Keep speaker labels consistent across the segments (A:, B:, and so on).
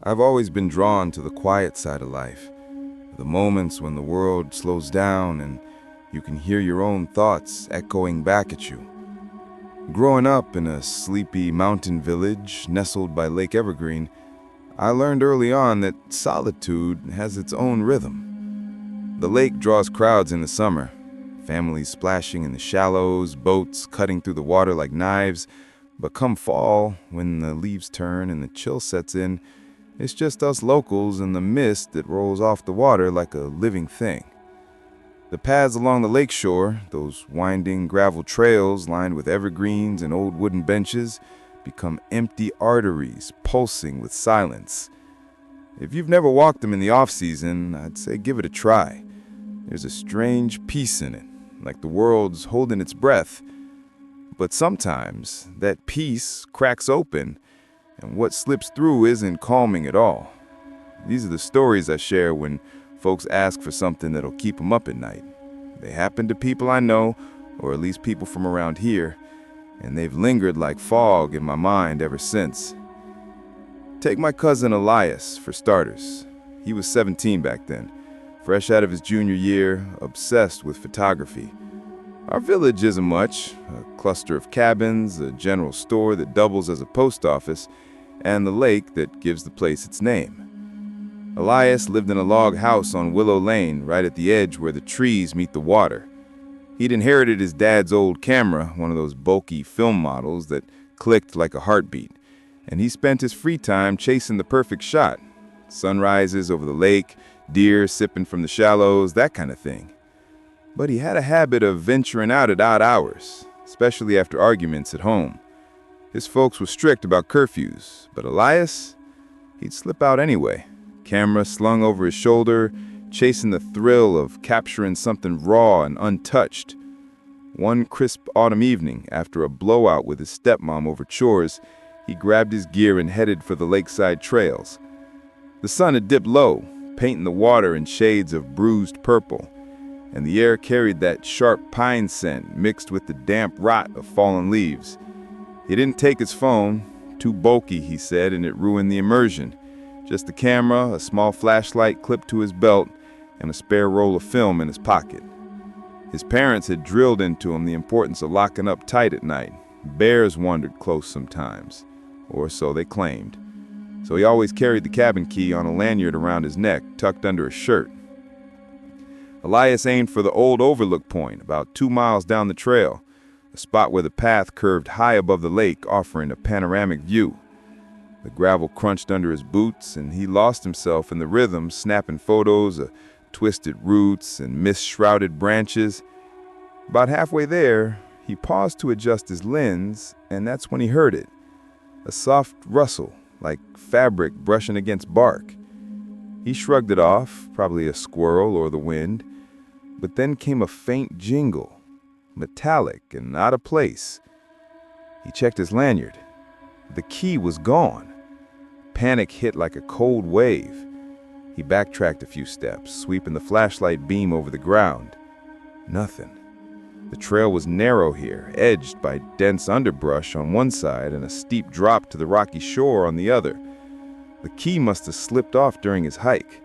A: I've always been drawn to the quiet side of life, the moments when the world slows down and you can hear your own thoughts echoing back at you. Growing up in a sleepy mountain village nestled by Lake Evergreen, I learned early on that solitude has its own rhythm. The lake draws crowds in the summer, families splashing in the shallows, boats cutting through the water like knives, but come fall, when the leaves turn and the chill sets in, it's just us locals and the mist that rolls off the water like a living thing. The paths along the lakeshore, those winding gravel trails lined with evergreens and old wooden benches, become empty arteries pulsing with silence. If you've never walked them in the off-season, I'd say give it a try. There's a strange peace in it, like the world's holding its breath. But sometimes that peace cracks open, and what slips through isn't calming at all. These are the stories I share when folks ask for something that'll keep them up at night. They happen to people I know, or at least people from around here, and they've lingered like fog in my mind ever since. Take my cousin Elias, for starters. He was 17 back then, fresh out of his junior year, obsessed with photography. Our village isn't much, a cluster of cabins, a general store that doubles as a post office, and the lake that gives the place its name. Elias lived in a log house on Willow Lane, right at the edge where the trees meet the water. He'd inherited his dad's old camera, one of those bulky film models that clicked like a heartbeat, and he spent his free time chasing the perfect shot. Sunrises over the lake, deer sipping from the shallows, that kind of thing. But he had a habit of venturing out at odd hours, especially after arguments at home. His folks were strict about curfews, but Elias, he'd slip out anyway, camera slung over his shoulder, chasing the thrill of capturing something raw and untouched. One crisp autumn evening, after a blowout with his stepmom over chores, he grabbed his gear and headed for the Lakeside trails. The sun had dipped low, painting the water in shades of bruised purple, and the air carried that sharp pine scent mixed with the damp rot of fallen leaves. He didn't take his phone, too bulky, he said, and it ruined the immersion. Just the camera, a small flashlight clipped to his belt, and a spare roll of film in his pocket. His parents had drilled into him the importance of locking up tight at night. Bears wandered close sometimes, or so they claimed. So he always carried the cabin key on a lanyard around his neck, tucked under his shirt. Elias aimed for the old overlook point, about 2 miles down the trail, a spot where the path curved high above the lake, offering a panoramic view. The gravel crunched under his boots, and he lost himself in the rhythm, snapping photos of twisted roots and mist-shrouded branches. About halfway there, he paused to adjust his lens, and that's when he heard it. A soft rustle, like fabric brushing against bark. He shrugged it off, probably a squirrel or the wind, but then came a faint jingle, metallic and out of place. He checked his lanyard. The key was gone. Panic hit like a cold wave. He backtracked a few steps, sweeping the flashlight beam over the ground. Nothing. The trail was narrow here, edged by dense underbrush on one side and a steep drop to the rocky shore on the other. The key must have slipped off during his hike.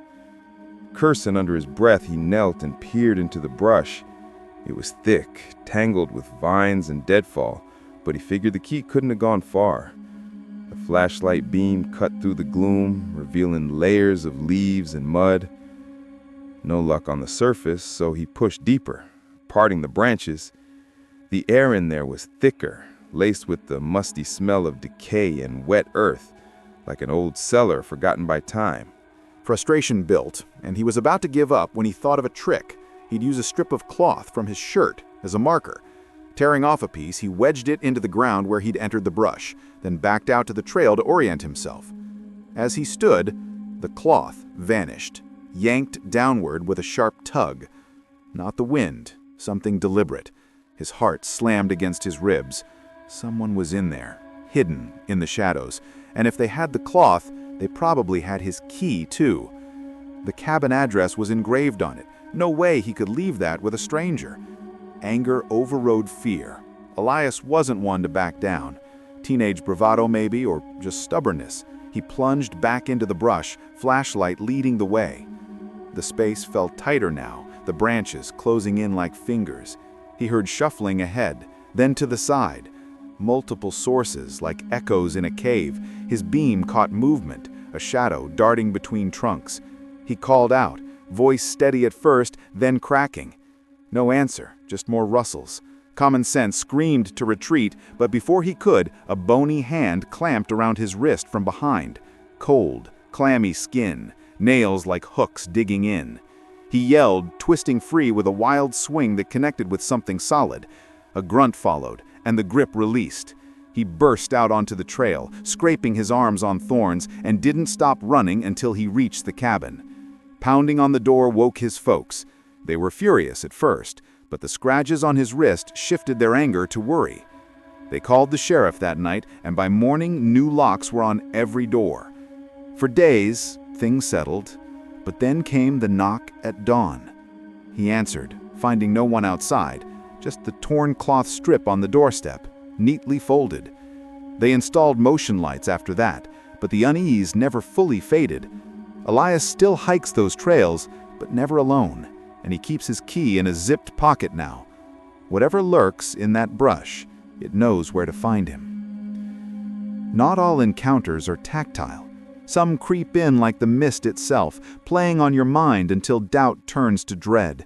A: Cursing under his breath, he knelt and peered into the brush. It was thick, tangled with vines and deadfall, but he figured the key couldn't have gone far. The flashlight beam cut through the gloom, revealing layers of leaves and mud. No luck on the surface, so he pushed deeper, parting the branches. The air in there was thicker, laced with the musty smell of decay and wet earth, like an old cellar forgotten by time.
B: Frustration built, and he was about to give up when he thought of a trick. He'd use a strip of cloth from his shirt as a marker. Tearing off a piece, he wedged it into the ground where he'd entered the brush, then backed out to the trail to orient himself. As he stood, the cloth vanished, yanked downward with a sharp tug. Not the wind, something deliberate. His heart slammed against his ribs. Someone was in there, hidden in the shadows, and if they had the cloth, they probably had his key too. The cabin address was engraved on it. No way he could leave that with a stranger. Anger overrode fear. Elias wasn't one to back down. Teenage bravado maybe, or just stubbornness. He plunged back into the brush, flashlight leading the way. The space felt tighter now, the branches closing in like fingers. He heard shuffling ahead, then to the side. Multiple sources, like echoes in a cave. His beam caught movement, a shadow darting between trunks. He called out, voice steady at first, then cracking. No answer, just more rustles. Common sense screamed to retreat, but before he could, a bony hand clamped around his wrist from behind. Cold, clammy skin, nails like hooks digging in. He yelled, twisting free with a wild swing that connected with something solid. A grunt followed, and the grip released. He burst out onto the trail, scraping his arms on thorns, and didn't stop running until he reached the cabin. Pounding on the door woke his folks. They were furious at first, but the scratches on his wrist shifted their anger to worry. They called the sheriff that night, and by morning new locks were on every door. For days, things settled, but then came the knock at dawn. He answered, finding no one outside, just the torn cloth strip on the doorstep, neatly folded. They installed motion lights after that, but the unease never fully faded. Elias still hikes those trails, but never alone, and he keeps his key in a zipped pocket now. Whatever lurks in that brush, it knows where to find him. Not all encounters are tactile. Some creep in like the mist itself, playing on your mind until doubt turns to dread.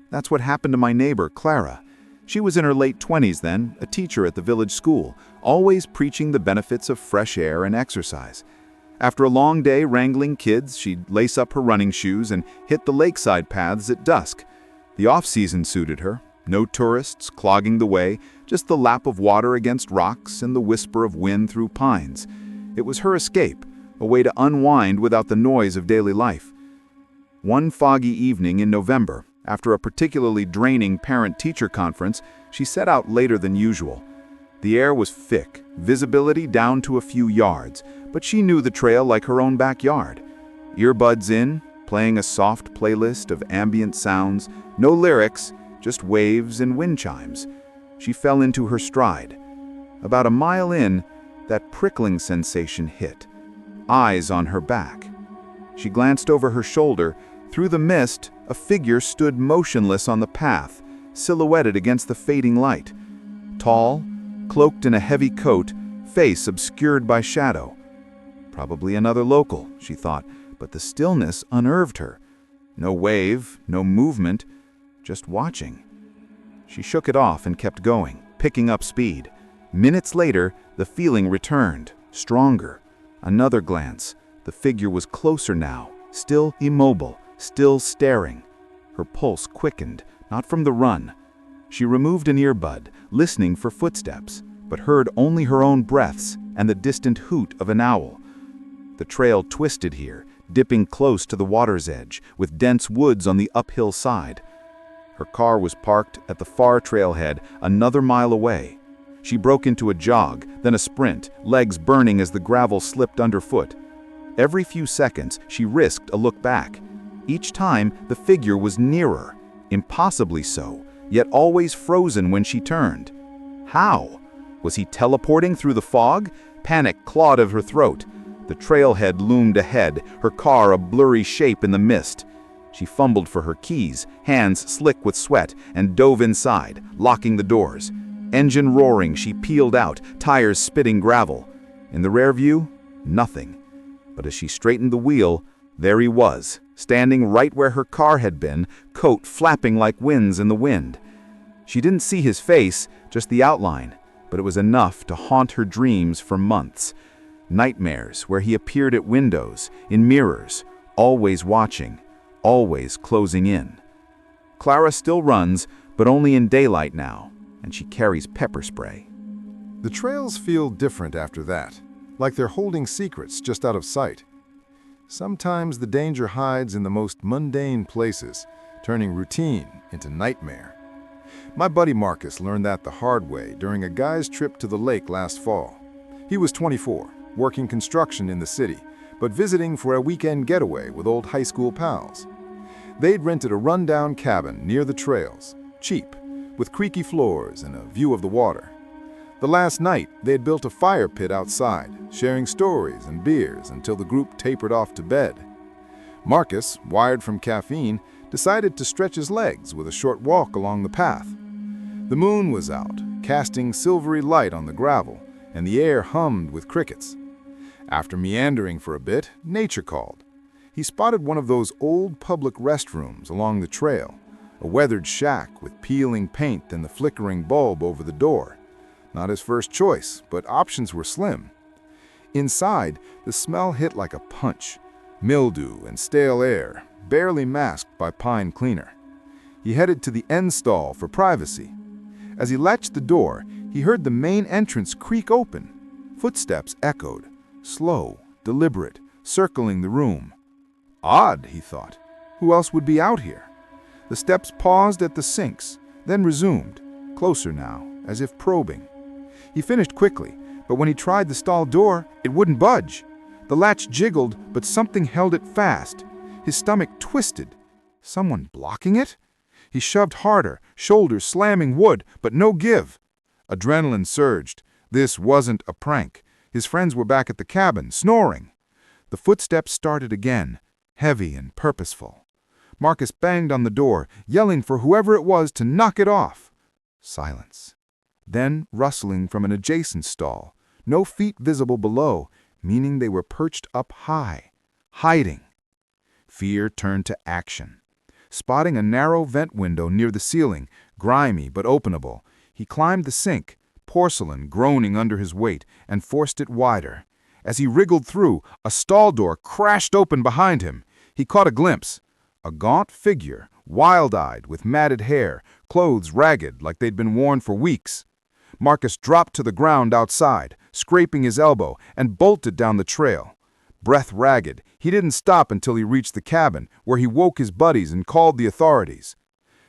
B: That's what happened to my neighbor, Clara. She was in her late 20s then, a teacher at the village school, always preaching the benefits of fresh air and exercise. After a long day wrangling kids, she'd lace up her running shoes and hit the lakeside paths at dusk. The off-season suited her. No tourists clogging the way, just the lap of water against rocks and the whisper of wind through pines. It was her escape, a way to unwind without the noise of daily life. One foggy evening in November, after a particularly draining parent-teacher conference, she set out later than usual. The air was thick, visibility down to a few yards, but she knew the trail like her own backyard. Earbuds in, playing a soft playlist of ambient sounds, no lyrics, just waves and wind chimes. She fell into her stride. About a mile in, that prickling sensation hit. Eyes on her back. She glanced over her shoulder. Through the mist, a figure stood motionless on the path, silhouetted against the fading light. Tall, cloaked in a heavy coat, face obscured by shadow. Probably another local, she thought, but the stillness unnerved her. No wave, no movement, just watching. She shook it off and kept going, picking up speed. Minutes later, the feeling returned, stronger. Another glance. The figure was closer now, still immobile, still staring. Her pulse quickened, not from the run. She removed an earbud, listening for footsteps, but heard only her own breaths and the distant hoot of an owl. The trail twisted here, dipping close to the water's edge, with dense woods on the uphill side. Her car was parked at the far trailhead, another mile away. She broke into a jog, then a sprint, legs burning as the gravel slipped underfoot. Every few seconds, she risked a look back. Each time, the figure was nearer, impossibly so, yet always frozen when she turned. How? Was he teleporting through the fog? Panic clawed at her throat. The trailhead loomed ahead, her car a blurry shape in the mist. She fumbled for her keys, hands slick with sweat, and dove inside, locking the doors. Engine roaring, she peeled out, tires spitting gravel. In the rear view, nothing. But as she straightened the wheel, there he was, standing right where her car had been, coat flapping like winds in the wind. She didn't see his face, just the outline, but it was enough to haunt her dreams for months. Nightmares where he appeared at windows, in mirrors, always watching, always closing in. Clara still runs, but only in daylight now, and she carries pepper spray.
C: The trails feel different after that, like they're holding secrets just out of sight. Sometimes the danger hides in the most mundane places, turning routine into nightmare. My buddy Marcus learned that the hard way during a guy's trip to the lake last fall. He was 24, working construction in the city, but visiting for a weekend getaway with old high school pals. They'd rented a rundown cabin near the trails, cheap, with creaky floors and a view of the water. The last night, they had built a fire pit outside, sharing stories and beers until the group tapered off to bed. Marcus, wired from caffeine, decided to stretch his legs with a short walk along the path. The moon was out, casting silvery light on the gravel, and the air hummed with crickets. After meandering for a bit, nature called. He spotted one of those old public restrooms along the trail, a weathered shack with peeling paint and the flickering bulb over the door. Not his first choice, but options were slim. Inside, the smell hit like a punch. Mildew and stale air, barely masked by pine cleaner. He headed to the end stall for privacy. As he latched the door, he heard the main entrance creak open. Footsteps echoed, slow, deliberate, circling the room. Odd, he thought. Who else would be out here? The steps paused at the sinks, then resumed, closer now, as if probing. He finished quickly, but when he tried the stall door, it wouldn't budge. The latch jiggled, but something held it fast. His stomach twisted. Someone blocking it? He shoved harder, shoulders slamming wood, but no give. Adrenaline surged. This wasn't a prank. His friends were back at the cabin, snoring. The footsteps started again, heavy and purposeful. Marcus banged on the door, yelling for whoever it was to knock it off. Silence. Then rustling from an adjacent stall, no feet visible below, meaning they were perched up high, hiding. Fear turned to action. Spotting a narrow vent window near the ceiling, grimy but openable, he climbed the sink, porcelain groaning under his weight, and forced it wider. As he wriggled through, a stall door crashed open behind him. He caught a glimpse. A gaunt figure, wild-eyed, with matted hair, clothes ragged like they'd been worn for weeks. Marcus dropped to the ground outside, scraping his elbow, and bolted down the trail. Breath ragged, he didn't stop until he reached the cabin, where he woke his buddies and called the authorities.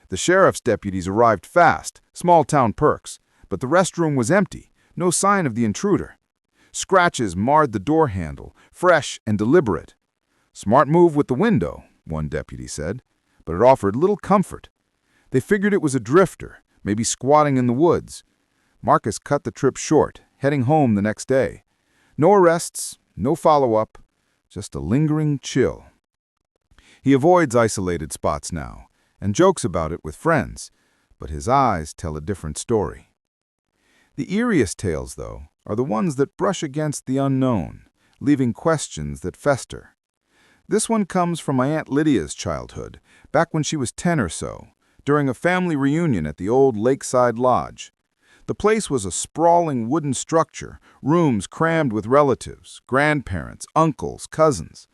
C: The sheriff's deputies arrived fast, small-town perks, but the restroom was empty, no sign of the intruder. Scratches marred the door handle, fresh and deliberate. Smart move with the window, one deputy said, but it offered little comfort. They figured it was a drifter, maybe squatting in the woods. Marcus cut the trip short, heading home the next day. No arrests, no follow-up, just a lingering chill. He avoids isolated spots now, and jokes about it with friends, but his eyes tell a different story. The eeriest tales, though, are the ones that brush against the unknown, leaving questions that fester. This one comes from my Aunt Lydia's childhood, back when she was 10 or so, during a family reunion at the old Lakeside Lodge. The place was a sprawling wooden structure, rooms crammed with relatives, grandparents, uncles, cousins.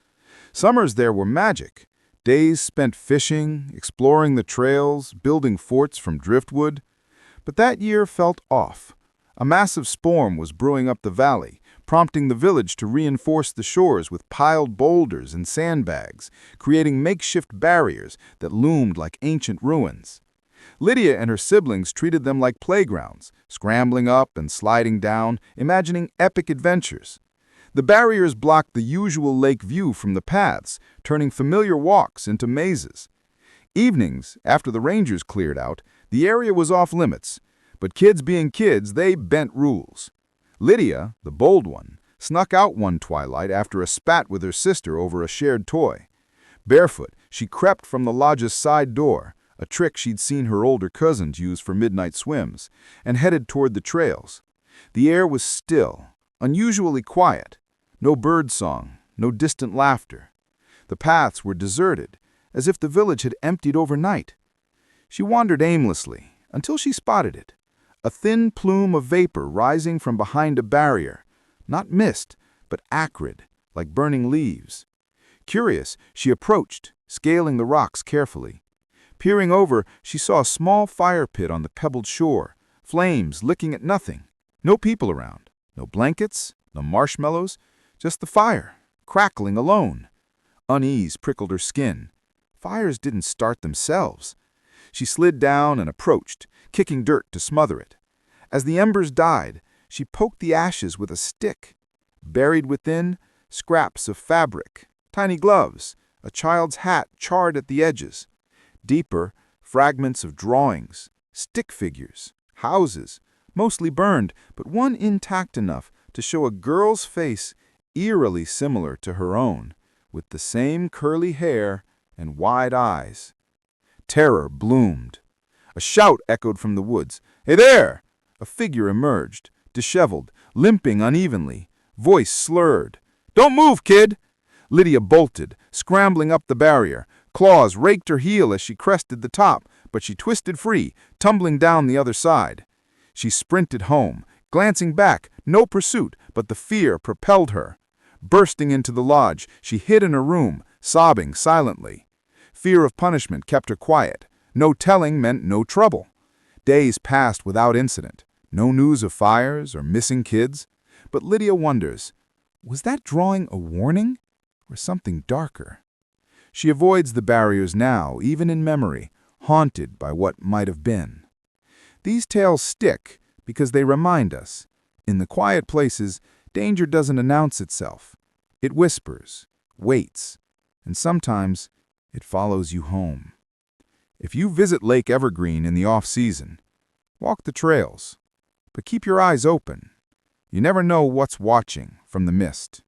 C: Summers there were magic. Days spent fishing, exploring the trails, building forts from driftwood. But that year felt off. A massive storm was brewing up the valley, prompting the village to reinforce the shores with piled boulders and sandbags, creating makeshift barriers that loomed like ancient ruins. Lydia and her siblings treated them like playgrounds, scrambling up and sliding down, imagining epic adventures. The barriers blocked the usual lake view from the paths, turning familiar walks into mazes. Evenings, after the rangers cleared out, the area was off limits, but kids being kids, they bent rules. Lydia, the bold one, snuck out one twilight after a spat with her sister over a shared toy. Barefoot, she crept from the lodge's side door, a trick she'd seen her older cousins use for midnight swims, and headed toward the trails. The air was still, unusually quiet. No bird song, no distant laughter. The paths were deserted, as if the village had emptied overnight. She wandered aimlessly, until she spotted it. A thin plume of vapor rising from behind a barrier, not mist, but acrid, like burning leaves. Curious, she approached, scaling the rocks carefully. Peering over, she saw a small fire pit on the pebbled shore, flames licking at nothing. No people around, no blankets, no marshmallows, just the fire, crackling alone. Unease prickled her skin. Fires didn't start themselves. She slid down and approached, kicking dirt to smother it. As the embers died, she poked the ashes with a stick. Buried within, scraps of fabric, tiny gloves, a child's hat charred at the edges. Deeper, fragments of drawings, stick figures, houses,
B: mostly burned, but one intact enough to show a girl's face eerily similar to her own, with the same curly hair and wide eyes. Terror bloomed. A shout echoed from the woods. "Hey there!" A figure emerged, disheveled, limping unevenly, voice slurred. "Don't move, kid!" Lydia bolted, scrambling up the barrier. Claws raked her heel as she crested the top, but she twisted free, tumbling down the other side. She sprinted home, glancing back, no pursuit, but the fear propelled her. Bursting into the lodge, she hid in her room, sobbing silently. Fear of punishment kept her quiet. No telling meant no trouble. Days passed without incident. No news of fires or missing kids. But Lydia wonders, was that drawing a warning or something darker? She avoids the barriers now, even in memory, haunted by what might have been. These tales stick because they remind us, in the quiet places, danger doesn't announce itself. It whispers, waits, and sometimes it follows you home. If you visit Lake Evergreen in the off-season, walk the trails, but keep your eyes open. You never know what's watching from the mist.